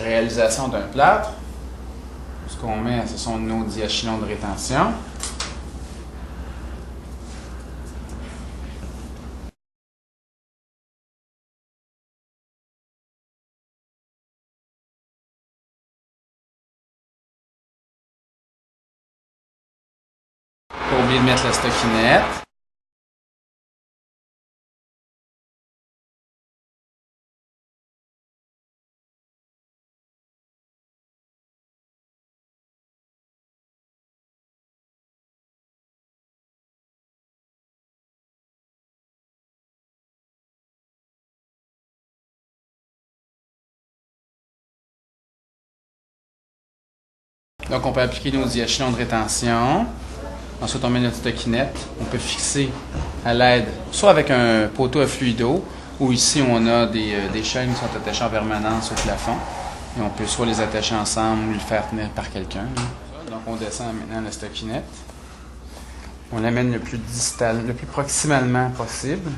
réalisation d'un plâtre. Ce qu'on met, ce sont nos diachylons de rétention. Pas oublier de mettre la stockinette. Donc, on peut appliquer nos diachylons de rétention. Ensuite, on met notre stockinette. On peut fixer à l'aide, soit avec un poteau à fluido, ou ici, on a des chaînes qui sont attachées en permanence au plafond. Et on peut soit les attacher ensemble ou le faire tenir par quelqu'un. Donc, on descend maintenant la stockinette. On l'amène le plus proximalement possible.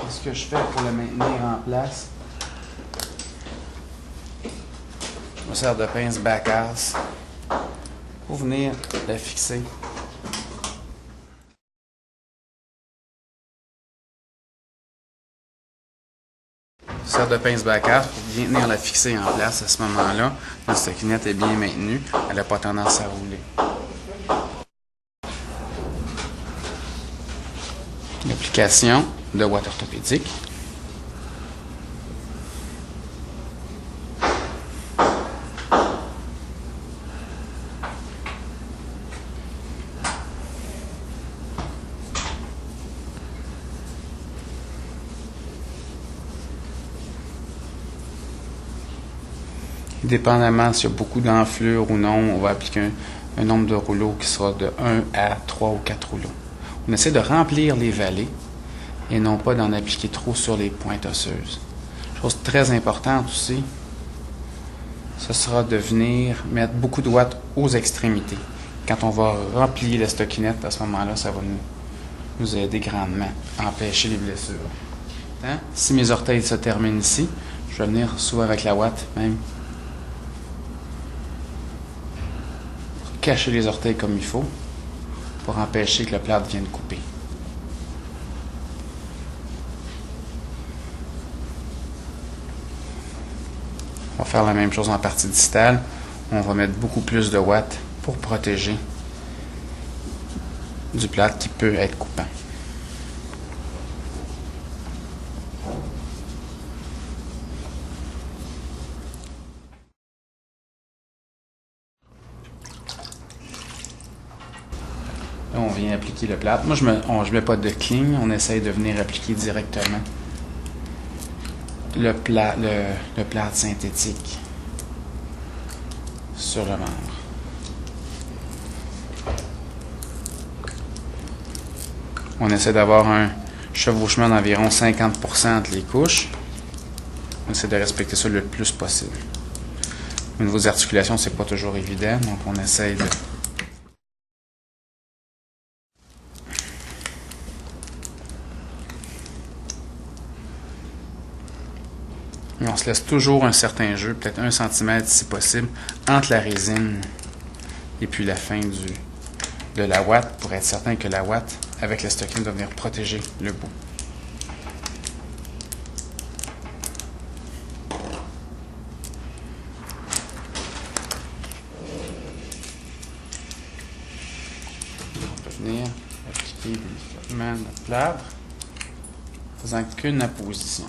Ce que je fais pour le maintenir en place, je me sers de pince back-ass pour venir la fixer. Je sers de pince back-ass pour bien venir la fixer en place à ce moment-là. La stockinette est bien maintenue, elle n'a pas tendance à rouler. L'application de ouate orthopédique. Dépendamment s'il y a beaucoup d'enflure ou non, on va appliquer un nombre de rouleaux qui sera de 1 à 3 ou 4 rouleaux. On essaie de remplir les vallées et non pas d'en appliquer trop sur les pointes osseuses. Chose très importante aussi, ce sera de venir mettre beaucoup de ouate aux extrémités. Quand on va remplir la stockinette, à ce moment-là, ça va nous aider grandement à empêcher les blessures. Si mes orteils se terminent ici, je vais venir souvent avec la ouate même cacher les orteils comme il faut pour empêcher que le plâtre vienne couper. On va faire la même chose en partie distale. On va mettre beaucoup plus de ouate pour protéger du plâtre qui peut être coupant. Là, on vient appliquer le plâtre. Moi, je mets pas de cligne. On essaye de venir appliquer directement le plâtre synthétique sur le membre. On essaie d'avoir un chevauchement d'environ 50% entre les couches. On essaie de respecter ça le plus possible. Au niveau des articulations, c'est pas toujours évident, donc on essaye de... Et on se laisse toujours un certain jeu, peut-être 1 cm si possible, entre la résine et puis la fin de la ouate, pour être certain que la ouate, avec la stockinette, va venir protéger le bout. On peut venir appliquer délicatement notre plâtre, faisant qu'une apposition.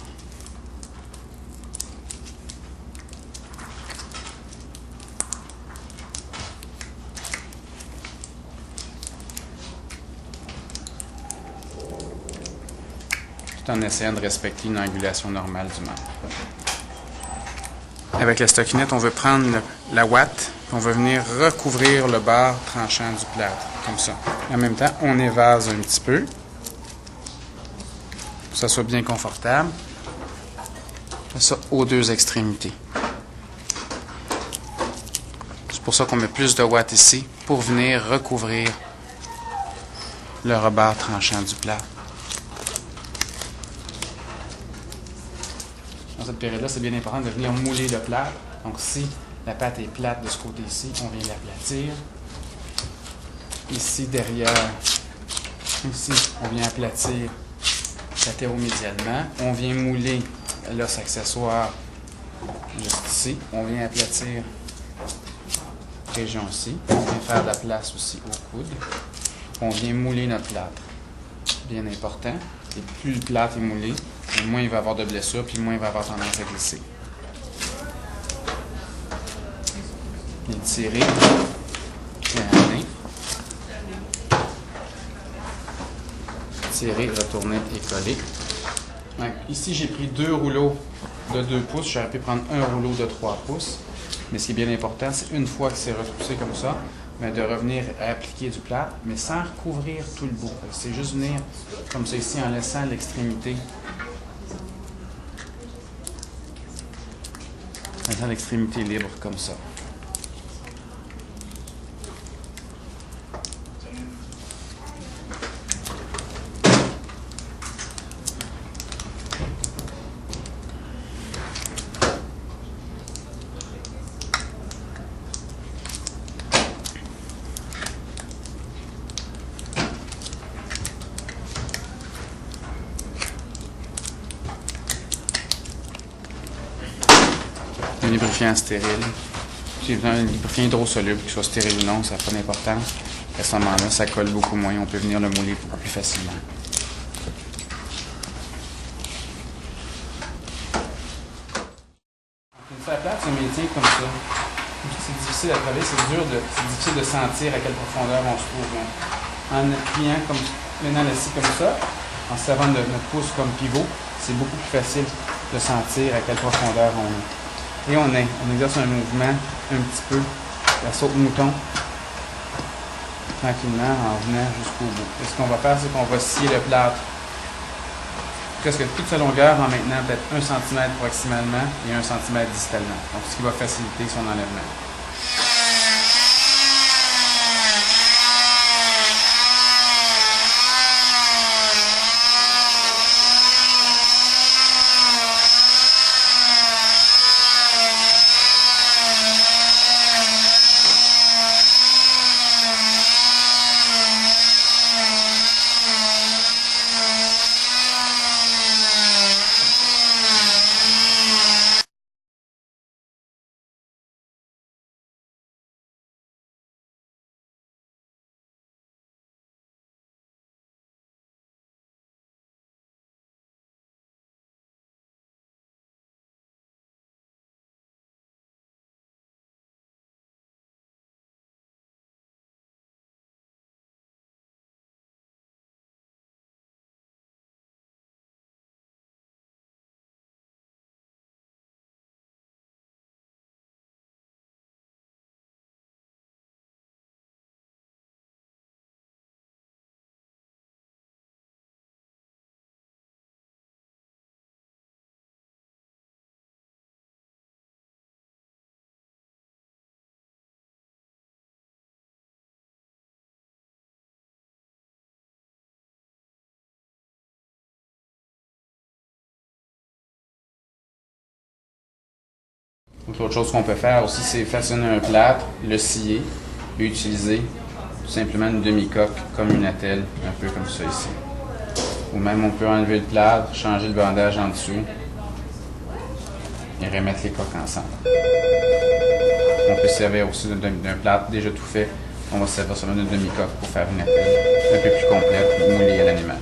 En essayant de respecter une angulation normale du membre. Avec la stockinette, on veut prendre la ouate, on veut venir recouvrir le bord tranchant du plâtre, comme ça. En même temps, on évase un petit peu, pour que ça soit bien confortable. On fait ça aux deux extrémités. C'est pour ça qu'on met plus de ouate ici, pour venir recouvrir le rebord tranchant du plâtre. cette période-là, c'est bien important de venir mouler le plat. Donc si la pâte est plate de ce côté-ci, on vient l'aplatir. Ici, derrière, ici, on vient aplatir latéraux-médialement. On vient mouler l'os accessoire juste ici. On vient aplatir région ici. On vient faire de la place aussi au coude. On vient mouler notre plâtre. Bien important. Et plus le plâtre est moulé, moins il va avoir de blessures, puis moins il va avoir tendance à glisser. Bien tirer. Bien amener. Tirer, retourner et coller. Donc, ici, j'ai pris 2 rouleaux de 2 pouces. J'aurais pu prendre un rouleau de 3 pouces. Mais ce qui est bien important, c'est une fois que c'est retroussé comme ça, mais de revenir à appliquer du plâtre, mais sans recouvrir tout le bout. C'est juste venir comme ça ici en laissant l'extrémité. En laissant l'extrémité libre comme ça. Un lubrifiant stérile. J'ai besoin d'un lubrifiant hydrosoluble, qu'il soit stérile ou non, ça n'a pas d'importance. À ce moment-là, ça colle beaucoup moins. On peut venir le mouler beaucoup plus facilement. Une fois plate, se maintient comme ça. C'est difficile à travailler, c'est difficile de sentir à quelle profondeur on se trouve. En appuyant comme maintenant ici comme ça, en servant de notre pouce comme pivot, c'est beaucoup plus facile de sentir à quelle profondeur on est. Et on exerce un mouvement un petit peu, la saute-mouton, tranquillement en venant jusqu'au bout. Et ce qu'on va faire, c'est qu'on va scier le plâtre presque toute sa longueur en maintenant peut-être 1 cm proximalement et 1 cm distalement. Donc, ce qui va faciliter son enlèvement. L'autre chose qu'on peut faire aussi, c'est façonner un plâtre, le scier et utiliser tout simplement une demi-coque comme une attelle, un peu comme ça ici. Ou même on peut enlever le plâtre, changer le bandage en dessous et remettre les coques ensemble. On peut se servir aussi d'un plâtre déjà tout fait. On va se servir seulement d'une demi-coque pour faire une attelle un peu plus complète, moulée à l'animal.